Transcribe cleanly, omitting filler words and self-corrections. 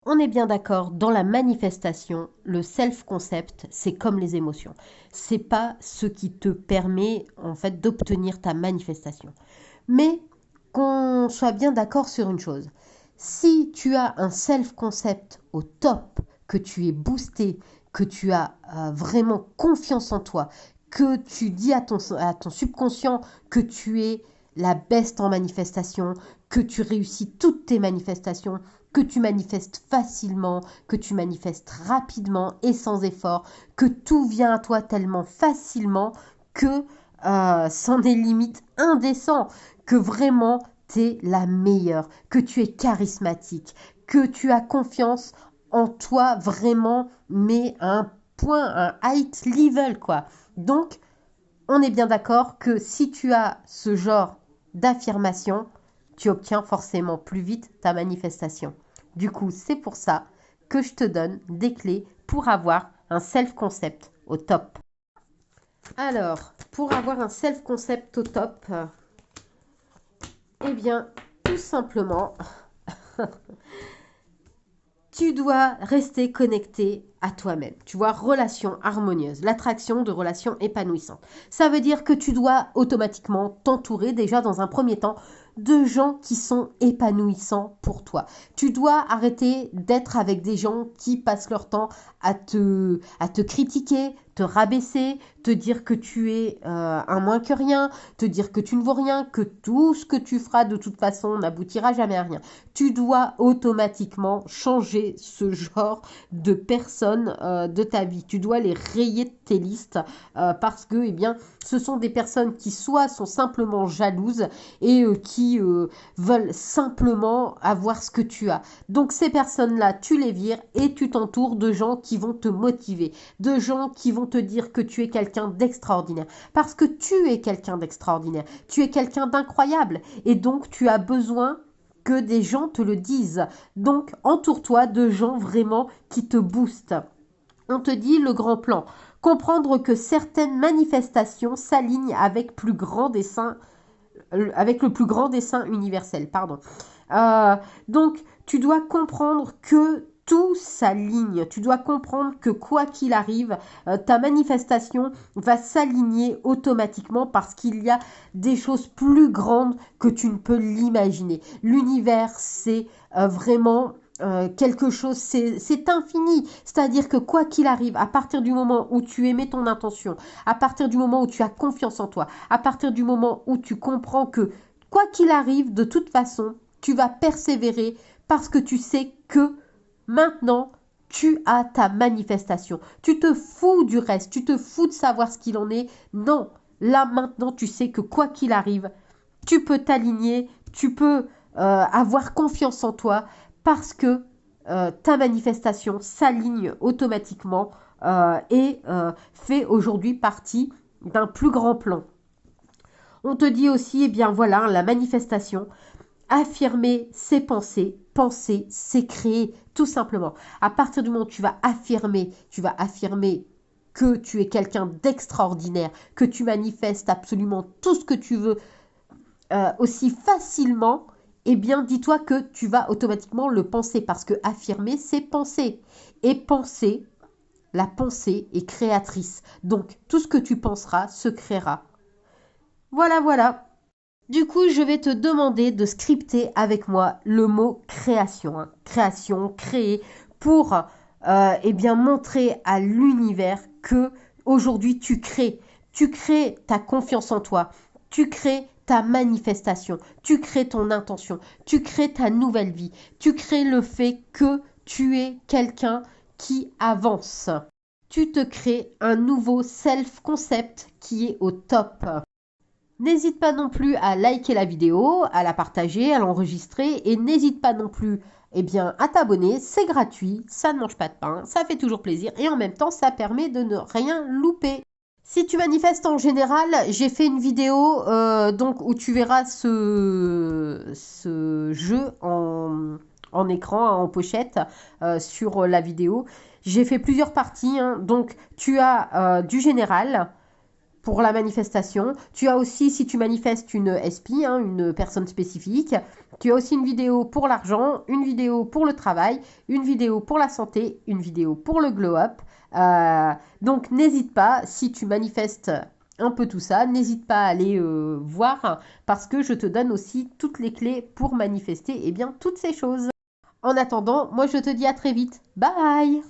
On est bien d'accord, dans la manifestation, le self-concept, c'est comme les émotions. C'est pas ce qui te permet en fait d'obtenir ta manifestation. Mais qu'on soit bien d'accord sur une chose. Si tu as un self-concept au top, que tu es boosté, que tu as vraiment confiance en toi, que tu dis à ton subconscient que tu es la best en manifestation, que tu réussis toutes tes manifestations, que tu manifestes facilement, que tu manifestes rapidement et sans effort, que tout vient à toi tellement facilement que c'en est limite indécent, que vraiment tu es la meilleure, que tu es charismatique, que tu as confiance en toi vraiment, mais à un point, un high level quoi. Donc, on est bien d'accord que si tu as ce genre d'affirmation, tu obtiens forcément plus vite ta manifestation. Du coup, c'est pour ça que je te donne des clés pour avoir un self-concept au top. Alors, pour avoir un self-concept au top, eh bien, tout simplement, tu dois rester connecté à toi-même. Tu vois, relation harmonieuse, l'attraction de relations épanouissantes. Ça veut dire que tu dois automatiquement t'entourer déjà dans un premier temps de gens qui sont épanouissants pour toi. Tu dois arrêter d'être avec des gens qui passent leur temps à te critiquer, te rabaisser, te dire que tu es un moins que rien, te dire que tu ne vaux rien, que tout ce que tu feras de toute façon n'aboutira jamais à rien. Tu dois automatiquement changer ce genre de personnes de ta vie. Tu dois les rayer de tes listes parce que, eh bien, ce sont des personnes qui soit sont simplement jalouses et qui veulent simplement avoir ce que tu as. Donc ces personnes-là, tu les vires et tu t'entoures de gens qui vont te motiver, de gens qui vont te dire que tu es quelqu'un d'extraordinaire. Parce que tu es quelqu'un d'extraordinaire, tu es quelqu'un d'incroyable et donc tu as besoin que des gens te le disent. Donc, entoure-toi de gens vraiment qui te boostent. On te dit le grand plan. Comprendre que certaines manifestations s'alignent avec le plus grand dessein universel. Pardon. Euh, donc, tu dois comprendre que tout s'aligne. Tu dois comprendre que quoi qu'il arrive, ta manifestation va s'aligner automatiquement parce qu'il y a des choses plus grandes que tu ne peux l'imaginer. L'univers, c'est vraiment quelque chose, c'est infini. C'est-à-dire que quoi qu'il arrive, à partir du moment où tu émets ton intention, à partir du moment où tu as confiance en toi, à partir du moment où tu comprends que quoi qu'il arrive, de toute façon, tu vas persévérer parce que tu sais que maintenant, tu as ta manifestation. Tu te fous du reste, tu te fous de savoir ce qu'il en est. Non, là maintenant, tu sais que quoi qu'il arrive, tu peux t'aligner, tu peux avoir confiance en toi parce que ta manifestation s'aligne automatiquement et fait aujourd'hui partie d'un plus grand plan. On te dit aussi, eh bien voilà, la manifestation, affirmer ses pensées, penser, c'est créer, tout simplement. À partir du moment où tu vas affirmer que tu es quelqu'un d'extraordinaire, que tu manifestes absolument tout ce que tu veux aussi facilement, eh bien, dis-toi que tu vas automatiquement le penser parce que affirmer, c'est penser. Et penser, la pensée est créatrice. Donc, tout ce que tu penseras se créera. Voilà, voilà. Du coup, je vais te demander de scripter avec moi le mot création. Hein. Création, créer, pour eh bien, montrer à l'univers que aujourd'hui tu crées. Tu crées ta confiance en toi. Tu crées ta manifestation. Tu crées ton intention. Tu crées ta nouvelle vie. Tu crées le fait que tu es quelqu'un qui avance. Tu te crées un nouveau self-concept qui est au top. N'hésite pas non plus à liker la vidéo, à la partager, à l'enregistrer et n'hésite pas non plus eh bien, à t'abonner, c'est gratuit, ça ne mange pas de pain, ça fait toujours plaisir et en même temps ça permet de ne rien louper. Si tu manifestes en général, j'ai fait une vidéo donc où tu verras ce jeu en écran, en pochette sur la vidéo. J'ai fait plusieurs parties, hein. Donc tu as du général, pour la manifestation. Tu as aussi, si tu manifestes une SP, hein, une personne spécifique, Tu as aussi une vidéo pour l'argent, une vidéo pour le travail, une vidéo pour la santé, une vidéo pour le glow-up. Donc n'hésite pas, si tu manifestes un peu tout ça, n'hésite pas à aller voir parce que je te donne aussi toutes les clés pour manifester eh bien, toutes ces choses. En attendant, moi je te dis à très vite. Bye!